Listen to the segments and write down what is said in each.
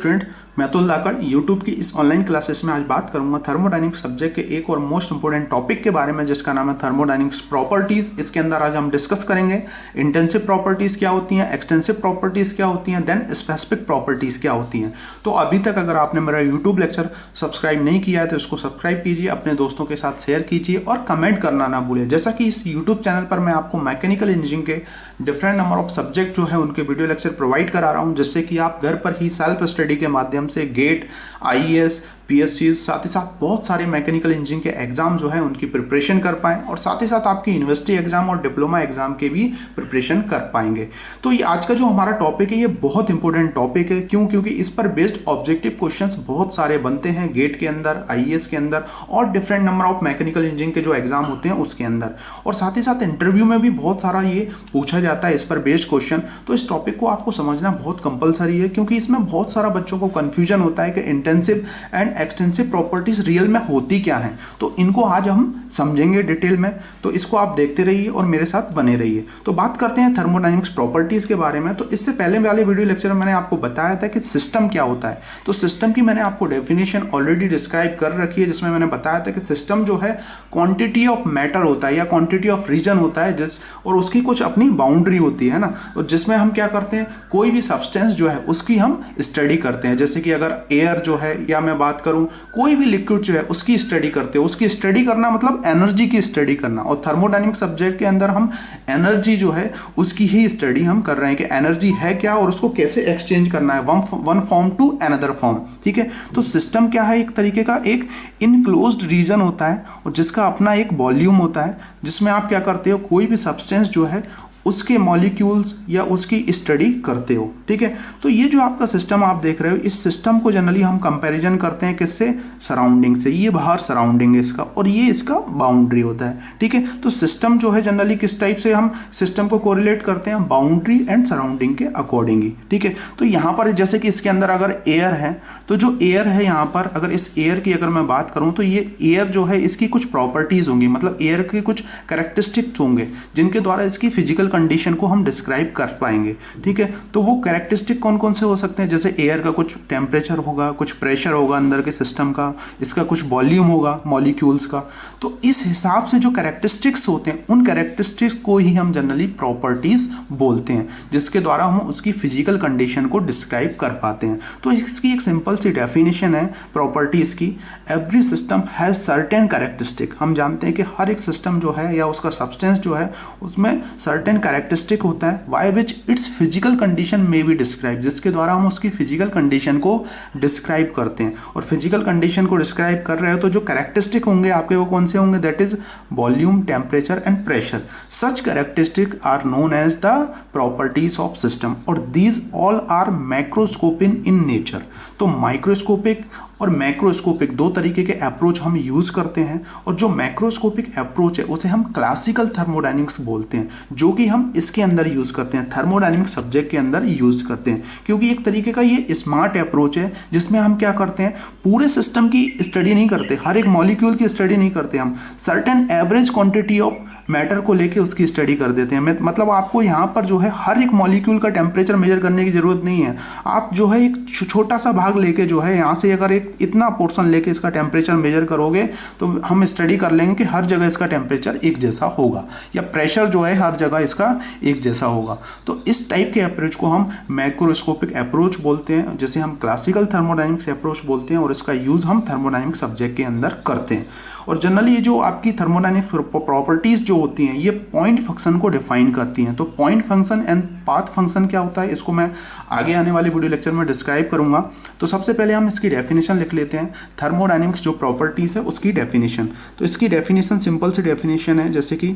Student, मैं अतुल धाकड़ YouTube की इस ऑनलाइन क्लासेस में आज बात करूंगा थर्मोडायनेमिक्स सब्जेक्ट के एक और मोस्ट इंपोर्टेंट टॉपिक के बारे में, जिसका नाम है थर्मोडायनेमिक्स प्रॉपर्टीज। इसके अंदर आज हम डिस्कस करेंगे इंटेंसिव प्रॉपर्टीज क्या होती हैं, एक्सटेंसिव प्रॉपर्टीज क्या होती हैं, देन स्पेसिफिक प्रॉपर्टीज क्या होती हैं। तो अभी तक अगर आपने मेरा यूट्यूब लेक्चर सब्सक्राइब नहीं किया है तो इसको सब्सक्राइब कीजिए, अपने दोस्तों के साथ शेयर कीजिए और कमेंट करना ना भूलिए। जैसा कि इस यूट्यूब चैनल पर मैं आपको मैकेनिकल इंजीनियरिंग के डिफरेंट नंबर ऑफ सब्जेक्ट जो है उनके वीडियो लेक्चर प्रोवाइड करा रहा हूं, जिससे कि आप घर पर ही सेल्फ स्टडी के माध्यम से गेट, आईएएस, पीएससी, साथ ही साथ बहुत सारे मैकेनिकल इंजीनियरिंग के एग्जाम जो है उनकी प्रिपरेशन कर पाएं और साथ ही साथ आपकी यूनिवर्सिटी एग्जाम और डिप्लोमा एग्जाम के भी प्रिपरेशन कर पाएंगे। तो ये आज का जो हमारा टॉपिक है ये बहुत इंपॉर्टेंट टॉपिक है। क्यों? क्योंकि इस पर बेस्ड ऑब्जेक्टिव क्वेश्चंस बहुत सारे बनते हैं गेट के अंदर, आईएएस के अंदर और different number of mechanical engineering के जो एग्जाम होते हैं उसके अंदर, और साथ ही साथ इंटरव्यू में भी बहुत सारा ये पूछा जाता है इस पर बेस्ड क्वेश्चन। तो इस टॉपिक को आपको समझना बहुत कंपलसरी है, क्योंकि इसमें बहुत सारा बच्चों को कंफ्यूजन होता है कि intensive and extensive properties real में होती क्या हैं। तो इनको आज हम समझेंगे डिटेल में, तो इसको आप देखते रहिए और मेरे साथ बने रहिए। तो बात करते हैं थर्मोडायनेमिक्स प्रॉपर्टीज के बारे में। तो इससे पहले वाले वीडियो लेक्चर में मैंने आपको बताया था कि सिस्टम क्या होता है। तो सिस्टम की मैंने आपको डेफिनेशन ऑलरेडी डिस्क्राइब कर रखी है, जिसमें मैंने बताया था कि सिस्टम जो है क्वांटिटी ऑफ मैटर होता है या क्वांटिटी ऑफ रीजन होता है, और उसकी कुछ अपनी बाउंड्री होती है ना, तो जिसमें हम क्या करते हैं, कोई भी सब्सटेंस जो है उसकी हम स्टडी करते हैं। जैसे कि अगर एयर जो है, या मैं बात करूं कोई भी लिक्विड जो है उसकी स्टडी करते हैं। उसकी स्टडी करना मतलब एनर्जी की स्टडी करना, और थर्मोडायनेमिक सब्जेक्ट के अंदर हम एनर्जी जो है उसकी ही स्टडी हम कर रहे हैं कि एनर्जी है क्या और उसको कैसे एक्सचेंज करना है one form to another form. ठीक है, तो सिस्टम क्या है, एक तरीके का एक इनक्लोज्ड रीजन होता है और जिसका अपना एक वॉल्यूम होता है, जिसमें आप क्या करते हो, कोई भी सब्सटेंस जो है उसके मॉलिक्यूल्स या उसकी स्टडी करते हो। ठीक है, तो ये जो आपका सिस्टम आप देख रहे हो, इस सिस्टम को जनरली हम कंपैरिजन करते हैं किससे, सराउंडिंग से। ये बाहर सराउंडिंग है इसका और ये इसका बाउंड्री होता है। ठीक है, तो सिस्टम जो है जनरली किस टाइप से हम सिस्टम को कोरिलेट करते हैं, बाउंड्री एंड सराउंडिंग के अकॉर्डिंगली। ठीक है, तो यहाँ पर जैसे कि इसके अंदर अगर एयर है, तो जो एयर है यहाँ पर, अगर इस एयर की अगर मैं बात करूँ तो ये एयर जो है इसकी कुछ प्रॉपर्टीज होंगी, मतलब एयर के कुछ कैरेक्टरिस्टिक्स होंगे जिनके द्वारा इसकी फिजिकल कंडीशन को हम डिस्क्राइब कर पाएंगे। ठीक है, तो वो कैरेक्टरिस्टिक कौन कौन से हो सकते हैं, जैसे एयर का कुछ टेम्परेचर होगा, कुछ प्रेशर होगा अंदर के सिस्टम का, इसका कुछ वॉल्यूम होगा मॉलिक्यूल्स का। तो इस हिसाब से जो कैरेक्टरिस्टिक्स होते हैं उन कैरेक्टरिस्टिक्स को ही हम जनरली प्रॉपर्टीज बोलते हैं, जिसके द्वारा हम उसकी फिजिकल कंडीशन को डिस्क्राइब कर पाते हैं। तो इसकी एक सिंपल सी डेफिनेशन है प्रॉपर्टीज की, every system has certain characteristic. हम जानते हैं कि हर एक सिस्टम जो है या उसका सब्सटेंस जो है उसमें सर्टेन कैरेक्टरिस्टिक होता है, by which its physical condition में बी डिस्क्राइब, जिसके द्वारा हम उसकी फिजिकल कंडीशन को डिस्क्राइब करते हैं। और फिजिकल कंडीशन को डिस्क्राइब कर रहे हो तो जो कैरेक्टरिस्टिक होंगे आपके वो कौन से होंगे, that is volume, temperature and pressure. Such characteristic are known as the properties of system, और these all are macroscopic in nature. तो माइक्रोस्कोपिक और मैक्रोस्कोपिक दो तरीके के अप्रोच हम यूज करते हैं, और जो मैक्रोस्कोपिक अप्रोच है उसे हम क्लासिकल थर्मोडायनेमिक्स बोलते हैं, जो कि हम इसके अंदर यूज करते हैं, थर्मोडायनेमिक सब्जेक्ट के अंदर यूज करते हैं। क्योंकि एक तरीके का ये स्मार्ट अप्रोच है जिसमें हम क्या करते हैं, पूरे सिस्टम की स्टडी नहीं करते, हर एक मॉलिक्यूल की स्टडी नहीं करते, हम certain average quantity of matter को लेके उसकी स्टडी कर देते हैं। मतलब आपको यहाँ पर जो है हर एक मॉलिक्यूल का टेम्परेचर मेजर करने की जरूरत नहीं है। आप जो है एक छोटा सा भाग लेके जो है यहाँ से अगर एक इतना पोर्शन लेके इसका टेम्परेचर मेजर करोगे तो हम स्टडी कर लेंगे कि हर जगह इसका टेम्परेचर एक जैसा होगा, या प्रेशर जो है हर जगह इसका एक जैसा होगा। तो इस टाइप के अप्रोच को हम मैक्रोस्कोपिक अप्रोच बोलते हैं, जिसे हम क्लासिकल थर्मोडायनेमिक्स अप्रोच बोलते हैं, और इसका यूज हम थर्मोडायनेमिक सब्जेक्ट के अंदर करते हैं। और जनरली ये जो आपकी थर्मोडायनेमिक प्रॉपर्टीज जो होती हैं ये पॉइंट फंक्शन को डिफाइन करती हैं। तो point function and path function क्या होता है, इसको मैं आगे आने वाले वीडियो लेक्चर में डिस्क्राइब करूंगा। तो सबसे पहले हम इसकी डेफिनेशन लिख लेते हैं, थर्मोडायनेमिक्स जो प्रॉपर्टीज है उसकी डेफिनेशन। तो इसकी डेफिनेशन सिंपल सी डेफिनेशन है, जैसे कि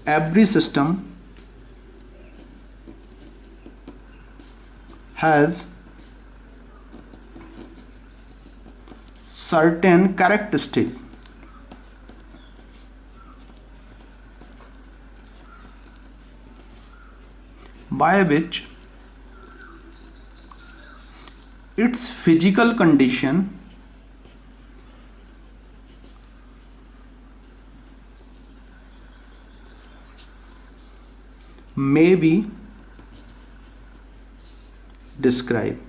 every system has certain characteristic by which its physical condition may be described।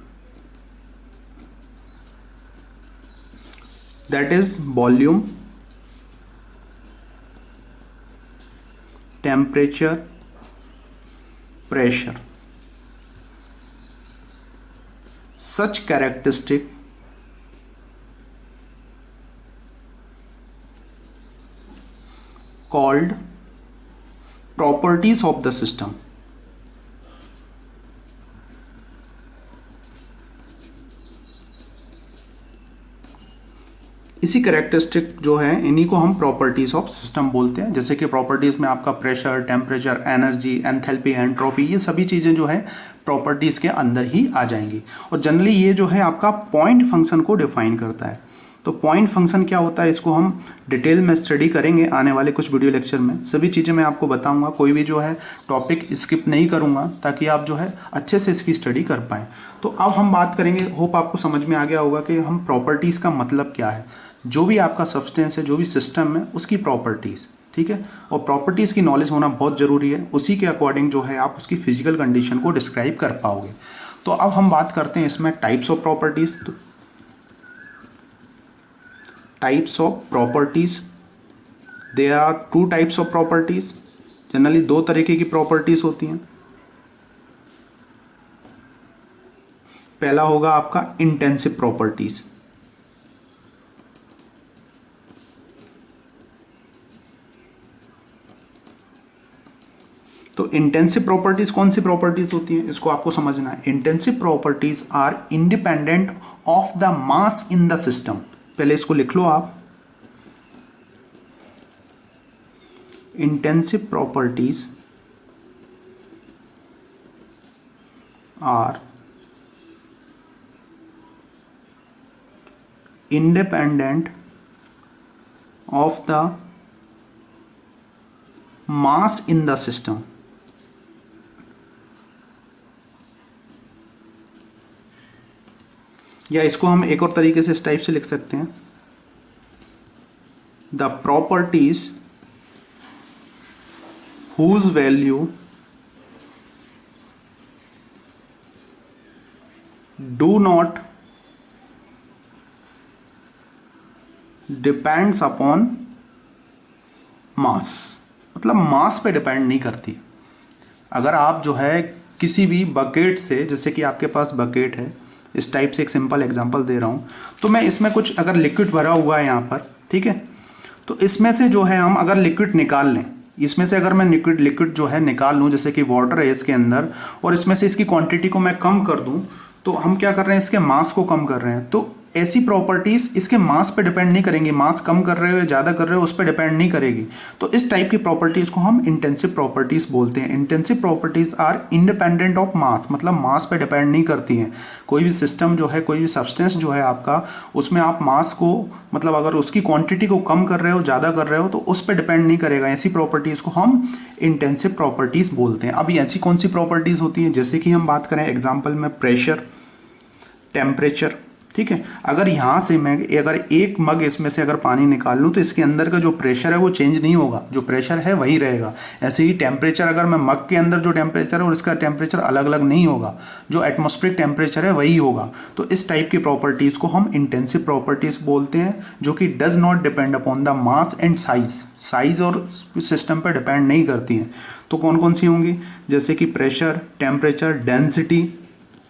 That is volume, temperature, pressure. Such characteristic called properties of the system. इसी characteristic जो है इन्हीं को हम प्रॉपर्टीज ऑफ सिस्टम बोलते हैं। जैसे कि प्रॉपर्टीज में आपका pressure, temperature, energy, enthalpy, entropy, ये सभी चीज़ें जो है प्रॉपर्टीज के अंदर ही आ जाएंगी। और जनरली ये जो है आपका पॉइंट फंक्शन को डिफाइन करता है। तो पॉइंट फंक्शन क्या होता है, इसको हम डिटेल में स्टडी करेंगे आने वाले कुछ वीडियो लेक्चर में। सभी चीज़ें मैं आपको बताऊंगा, कोई भी जो है टॉपिक स्किप नहीं करूंगा, ताकि आप जो है अच्छे से इसकी स्टडी कर पाएँ। तो अब हम बात करेंगे, होप आपको समझ में आ गया होगा कि हम प्रॉपर्टीज़ का मतलब क्या है। जो भी आपका सब्सटेंस है, जो भी सिस्टम है, उसकी प्रॉपर्टीज़, ठीक है। और प्रॉपर्टीज़ की नॉलेज होना बहुत ज़रूरी है, उसी के अकॉर्डिंग जो है आप उसकी फिजिकल कंडीशन को डिस्क्राइब कर पाओगे। तो अब हम बात करते हैं इसमें टाइप्स ऑफ प्रॉपर्टीज़। तो types of properties, there are two types of properties. Generally दो तरीके की प्रॉपर्टीज़ होती हैं। पहला होगा आपका इंटेंसिव प्रॉपर्टीज़। तो इंटेंसिव प्रॉपर्टीज कौन सी प्रॉपर्टीज होती हैं, इसको आपको समझना है। Intensive properties are independent of the mass in the system. पहले इसको लिख लो आप। Intensive properties are independent of the mass in the system. या इसको हम एक और तरीके से इस टाइप से लिख सकते हैं, the properties whose value do not depends upon mass. मतलब मास पे डिपेंड नहीं करती। अगर आप जो है किसी भी बकेट से, जैसे कि आपके पास बकेट है, इस टाइप से एक सिंपल एग्जांपल दे रहा हूं, तो मैं इसमें कुछ अगर लिक्विड भरा हुआ है यहाँ पर, ठीक है, तो इसमें से जो है हम अगर लिक्विड निकाल लें, इसमें से अगर मैं लिक्विड जो है निकाल लूँ, जैसे कि वाटर है इसके अंदर, और इसमें से इसकी क्वांटिटी को मैं कम कर दूं, तो हम क्या कर रहे हैं, इसके मास को कम कर रहे हैं। तो ऐसी प्रॉपर्टीज इसके मास पे डिपेंड नहीं करेंगी, मास कम कर रहे हो या ज़्यादा कर रहे हो उस पर डिपेंड नहीं करेगी। तो इस टाइप की प्रॉपर्टीज को हम इंटेंसिव प्रॉपर्टीज बोलते हैं। Intensive properties are independent of mass, मतलब मास पे डिपेंड नहीं करती हैं। कोई भी सिस्टम जो है, कोई भी सब्सटेंस जो है आपका, उसमें आप मास को, मतलब अगर उसकी क्वांटिटी को कम कर रहे हो, ज़्यादा कर रहे हो, तो उस पर डिपेंड नहीं करेगा। ऐसी प्रॉपर्टीज को हम इंटेंसिव प्रॉपर्टीज बोलते हैं। अभी ऐसी कौन सी प्रॉपर्टीज होती हैं, जैसे कि हम बात करें एग्जाम्पल में प्रेशर, टेम्परेचर, ठीक है। अगर यहाँ से मैं अगर एक मग इसमें से अगर पानी निकाल लूँ, तो इसके अंदर का जो प्रेशर है वो चेंज नहीं होगा, जो प्रेशर है वही रहेगा। ऐसे ही टेम्परेचर, अगर मैं मग के अंदर जो टेम्परेचर है और इसका टेम्परेचर अलग अलग नहीं होगा, जो एटमॉस्फेरिक टेम्परेचर है वही होगा। तो इस टाइप की प्रॉपर्टीज को हम इंटेंसिव प्रॉपर्टीज बोलते हैं, जो कि does not depend upon the mass and size और सिस्टम पर डिपेंड नहीं करती हैं। तो कौन कौन सी होंगी, जैसे कि pressure, temperature, density,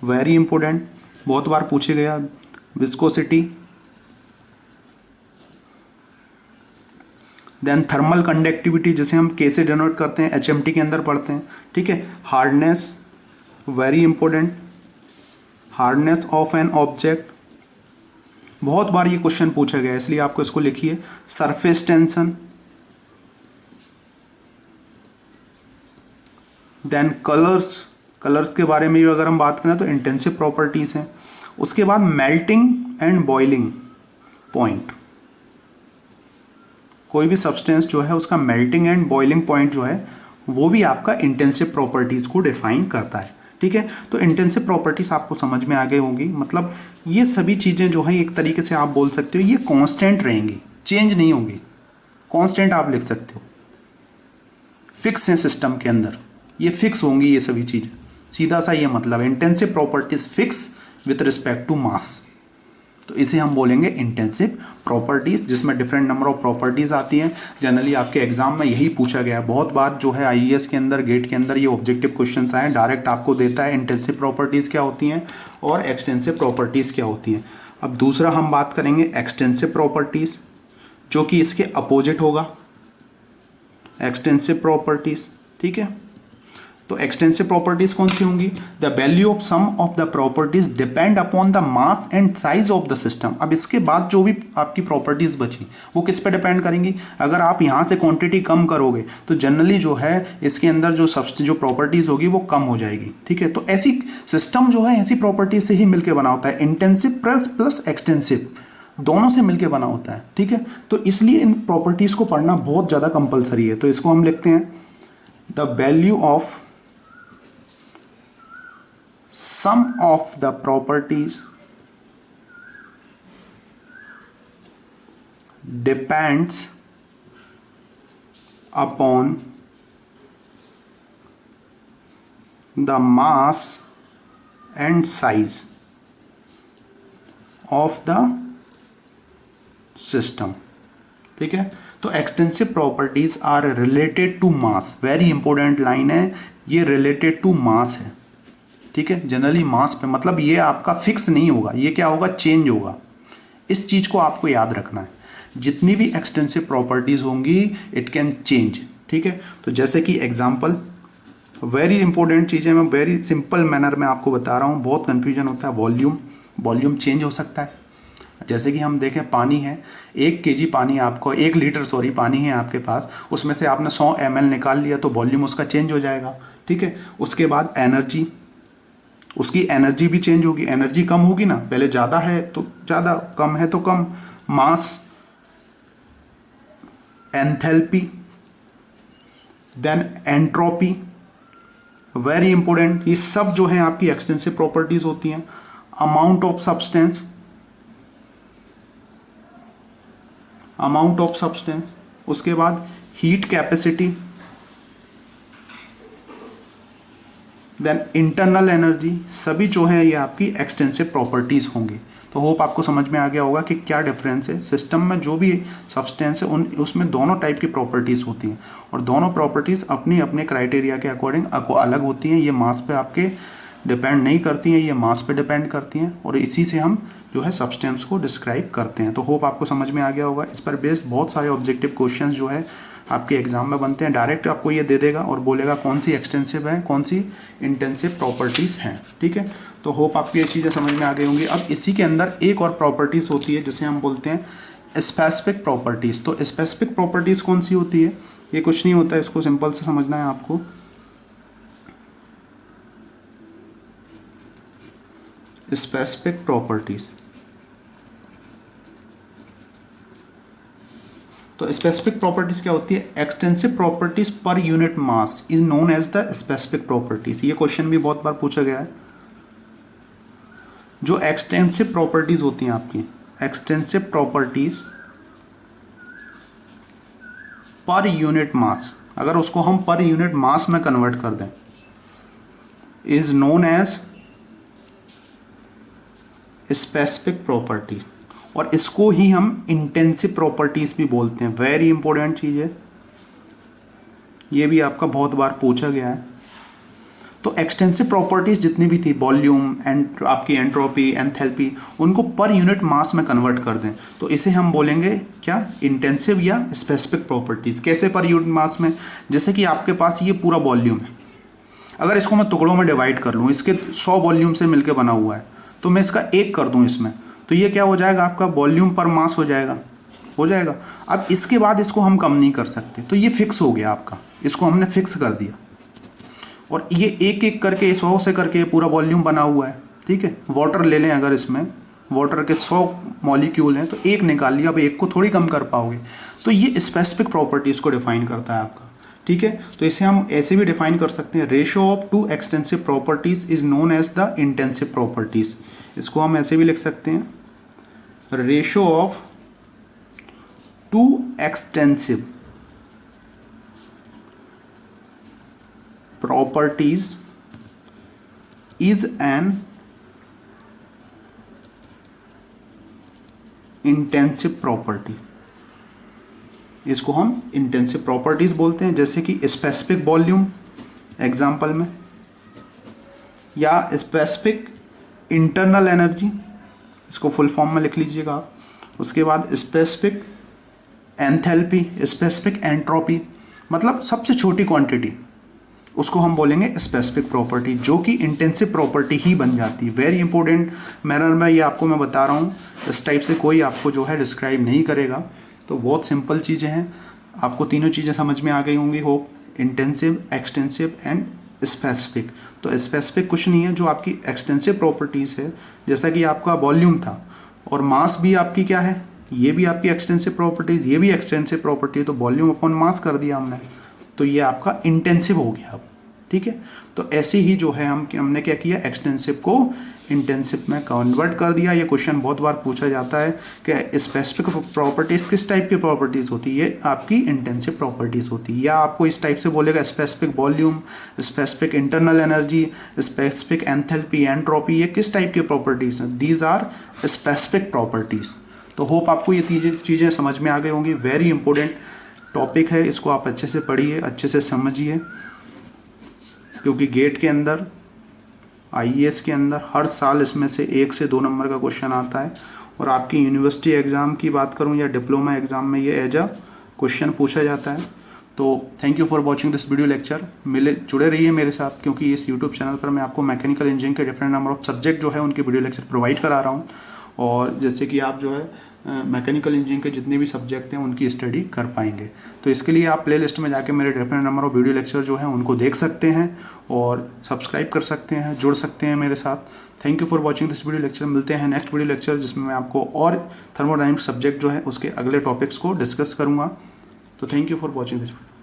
very important, बहुत बार पूछे गया, विस्कोसिटी, देन थर्मल कंडक्टिविटी, जैसे हम के से डिनोट करते हैं, एचएमटी के अंदर पढ़ते हैं, ठीक है। Hardness, very important, hardness of an object, बहुत बार ये क्वेश्चन पूछा गया है, इसलिए आपको इसको लिखिए। सरफेस टेंशन, देन कलर्स के बारे में भी अगर हम बात करें तो इंटेंसिव प्रॉपर्टीज हैं। उसके बाद मेल्टिंग एंड बॉइलिंग पॉइंट, कोई भी सब्सटेंस जो है उसका मेल्टिंग एंड बॉइलिंग पॉइंट जो है वो भी आपका इंटेंसिव प्रॉपर्टीज को डिफाइन करता है, ठीक है। तो इंटेंसिव प्रॉपर्टीज आपको समझ में आ गई होंगी। मतलब ये सभी चीजें जो है एक तरीके से आप बोल सकते हो ये कांस्टेंट रहेंगी, चेंज नहीं होंगी। कांस्टेंट आप लिख सकते हो, फिक्स है सिस्टम के अंदर, ये फिक्स होंगी ये सभी चीजें। सीधा सा ये मतलब intensive properties fix with respect to mass. तो इसे हम बोलेंगे इंटेंसिव प्रॉपर्टीज, जिसमें डिफरेंट नंबर ऑफ प्रॉपर्टीज आती हैं। जनरली आपके एग्जाम में यही पूछा गया है बहुत बार, जो है आईएएस के अंदर, गेट के अंदर ये ऑब्जेक्टिव क्वेश्चंस आए, डायरेक्ट आपको देता है इंटेंसिव प्रॉपर्टीज क्या होती हैं और एक्सटेंसिव प्रॉपर्टीज क्या होती हैं। अब दूसरा हम बात करेंगे एक्सटेंसिव प्रॉपर्टीज, जो कि इसके अपोजिट होगा एक्सटेंसिव प्रॉपर्टीज। ठीक है, तो एक्सटेंसिव प्रॉपर्टीज कौन सी होंगी? The value of some of the properties depend upon the mass and size of the system. अब इसके बाद जो भी आपकी प्रॉपर्टीज बची वो किस पे डिपेंड करेंगी? अगर आप यहां से क्वांटिटी कम करोगे तो जनरली जो है इसके अंदर जो प्रॉपर्टीज होगी वो कम हो जाएगी। ठीक है, तो ऐसी सिस्टम जो है ऐसी प्रॉपर्टीज से ही मिलकर बना होता है, इंटेंसिव प्लस एक्सटेंसिव दोनों से मिलकर बना होता है। ठीक है, तो इसलिए इन प्रॉपर्टीज को पढ़ना बहुत ज्यादा कंपलसरी है। तो इसको हम लिखते हैं the value of sum of the properties depends upon the mass and size of the system। ठीक है, तो extensive properties are related to mass, very important line है ये, रिलेटेड टू मास है। ठीक है, जनरली मास पे, मतलब ये आपका फिक्स नहीं होगा, ये क्या होगा, चेंज होगा। इस चीज को आपको याद रखना है, जितनी भी एक्सटेंसिव प्रॉपर्टीज होंगी इट कैन चेंज। ठीक है, तो जैसे कि एग्जांपल, वेरी इंपॉर्टेंट चीजें मैं वेरी सिंपल मैनर में आपको बता रहा हूं, बहुत कंफ्यूजन होता है। वॉल्यूम चेंज हो सकता है। जैसे कि हम देखें पानी है, 1 kg पानी आपको, 1 लीटर पानी है आपके पास, उसमें से आपने 100 ml निकाल लिया तो वॉल्यूम उसका चेंज हो जाएगा। ठीक है, उसके बाद एनर्जी, उसकी एनर्जी भी चेंज होगी, एनर्जी कम होगी ना, पहले ज्यादा है तो ज्यादा, कम है तो कम। Mass, enthalpy, then entropy, very important, ये सब जो है आपकी एक्सटेंसिव प्रॉपर्टीज होती हैं। अमाउंट ऑफ सब्सटेंस, उसके बाद heat capacity, then internal energy, सभी जो है ये आपकी एक्सटेंसिव प्रॉपर्टीज होंगी। तो होप आपको समझ में आ गया होगा कि क्या डिफरेंस है। सिस्टम में जो भी सब्सटेंस है उसमें दोनों टाइप की प्रॉपर्टीज होती हैं और दोनों प्रॉपर्टीज अपने अपने क्राइटेरिया के अकॉर्डिंग अलग होती हैं। ये मास पे आपके डिपेंड नहीं करती हैं, ये मास पे डिपेंड करती हैं और इसी से हम जो है सब्सटेंस को डिस्क्राइब करते हैं। तो होप आपको समझ में आ गया होगा। इस पर बेस्ड बहुत सारे ऑब्जेक्टिव क्वेश्चंस जो है आपके एग्जाम में बनते हैं। डायरेक्ट आपको ये दे देगा और बोलेगा कौन सी एक्सटेंसिव है, कौन सी इंटेंसिव प्रॉपर्टीज हैं। ठीक है, तो होप आपको ये चीज़ें समझ में आ गई होंगी। अब इसी के अंदर एक और प्रॉपर्टीज होती है जिसे हम बोलते हैं स्पेसिफिक प्रॉपर्टीज। तो स्पेसिफिक प्रॉपर्टीज कौन सी होती है? ये कुछ नहीं होता है, इसको सिंपल से समझना है आपको। स्पेसिफिक प्रॉपर्टीज, तो स्पेसिफिक प्रॉपर्टीज क्या होती है? Extensive properties per unit mass is known as the specific properties. ये क्वेश्चन भी बहुत बार पूछा गया है। जो एक्सटेंसिव प्रॉपर्टीज होती हैं आपकी, एक्सटेंसिव प्रॉपर्टीज पर यूनिट मास, अगर उसको हम पर यूनिट मास में कन्वर्ट कर दें, is known as specific properties, और इसको ही हम इंटेंसिव प्रॉपर्टीज भी बोलते हैं। वेरी इंपॉर्टेंट चीज है, ये भी आपका बहुत बार पूछा गया है। तो एक्सटेंसिव प्रॉपर्टीज जितनी भी थी, वॉल्यूम एंड आपकी एंट्रोपी, एंथैल्पी, उनको पर यूनिट मास में कन्वर्ट कर दें तो इसे हम बोलेंगे क्या? इंटेंसिव या स्पेसिफिक प्रॉपर्टीज। कैसे पर यूनिट मास में? जैसे कि आपके पास ये पूरा वॉल्यूम है, अगर इसको मैं टुकड़ों में डिवाइड कर लूँ, इसके 100 वॉल्यूम से मिलकर बना हुआ है, तो मैं इसका 1 कर दूं इसमें, तो ये क्या हो जाएगा? आपका वॉल्यूम पर मास हो जाएगा। अब इसके बाद इसको हम कम नहीं कर सकते, तो ये फिक्स हो गया आपका, इसको हमने फिक्स कर दिया और ये एक एक करके 100 से करके पूरा वॉल्यूम बना हुआ है। ठीक है, वाटर ले लें, अगर इसमें वाटर के 100 मॉलिक्यूल हैं तो 1 निकाल लिया, अब 1 को थोड़ी कम कर पाओगे। तो ये स्पेसिफिक प्रॉपर्टीज को डिफाइन करता है आपका। ठीक है, तो इसे हम ऐसे भी डिफाइन कर सकते हैं, ratio of 2 extensive properties is known as the intensive properties. इसको हम ऐसे भी लिख सकते हैं, ratio of 2 extensive properties is an intensive property, इसको हम इंटेंसिव प्रॉपर्टीज बोलते हैं, जैसे कि स्पेसिफिक वॉल्यूम एग्जाम्पल में, या स्पेसिफिक इंटरनल एनर्जी, इसको फुल फॉर्म में लिख लीजिएगा आप। उसके बाद स्पेसिफिक एंथैल्पी, स्पेसिफिक एंट्रोपी, मतलब सबसे छोटी क्वांटिटी, उसको हम बोलेंगे स्पेसिफिक प्रॉपर्टी, जो कि इंटेंसिव प्रॉपर्टी ही बन जाती है। वेरी इंपॉर्टेंट मैनर में ये आपको मैं बता रहा हूँ, इस टाइप से कोई आपको जो है डिस्क्राइब नहीं करेगा। तो बहुत सिंपल चीज़ें हैं, आपको तीनों चीज़ें समझ में आ गई होंगी hope, intensive, extensive and specific. तो स्पेसिफिक कुछ नहीं है, जो आपकी एक्सटेंसिव प्रॉपर्टीज़ है, जैसा कि आपका वॉल्यूम था और मास भी आपकी क्या है, ये भी आपकी एक्सटेंसिव प्रॉपर्टीज, ये भी एक्सटेंसिव प्रॉपर्टी है, तो वॉल्यूम अपॉन मास कर दिया हमने, तो ये आपका इंटेंसिव हो गया अब, ठीक है। तो ऐसे ही जो है हमने क्या किया, एक्सटेंसिव को इंटेंसिव में कन्वर्ट कर दिया। ये क्वेश्चन बहुत बार पूछा जाता है कि स्पेसिफिक प्रॉपर्टीज किस टाइप की प्रॉपर्टीज होती है, आपकी इंटेंसिव प्रॉपर्टीज होती है, या आपको इस टाइप से बोलेगा specific volume, specific internal energy, specific enthalpy, entropy, ये किस टाइप की प्रॉपर्टीज हैं, दीज आर स्पेसिफिक प्रॉपर्टीज। तो होप आपको ये चीज़ें समझ में आ गई होंगी। वेरी इंपॉर्टेंट टॉपिक है, इसको आप अच्छे से पढ़िए, अच्छे से समझिए, क्योंकि गेट के अंदर, आईएएस के अंदर हर साल इसमें से 1 से 2 नंबर का क्वेश्चन आता है। और आपकी यूनिवर्सिटी एग्ज़ाम की बात करूं या डिप्लोमा एग्ज़ाम में ये एज अ क्वेश्चन पूछा जाता है। तो thank you for watching this video lecture. जुड़े रहिए मेरे साथ, क्योंकि इस यूट्यूब चैनल पर मैं आपको मैकेनिकल इंजीनियरिंग के डिफरेंट नंबर ऑफ सब्जेक्ट जो है उनके वीडियो लेक्चर प्रोवाइड करा रहा हूँ। और जैसे कि आप जो है मैकेनिकल इंजीनियरिंग के जितने भी सब्जेक्ट हैं उनकी स्टडी कर पाएंगे। तो इसके लिए आप प्लेलिस्ट में जाके मेरे different number of video lecture जो हैं उनको देख सकते हैं और सब्सक्राइब कर सकते हैं, जुड़ सकते हैं मेरे साथ। Thank you for watching this video lecture. मिलते हैं नेक्स्ट वीडियो लेक्चर, जिसमें मैं आपको और थर्मोडायनामिक्स सब्जेक्ट जो है उसके अगले टॉपिक्स को डिस्कस करूँगा। तो thank you for watching this video.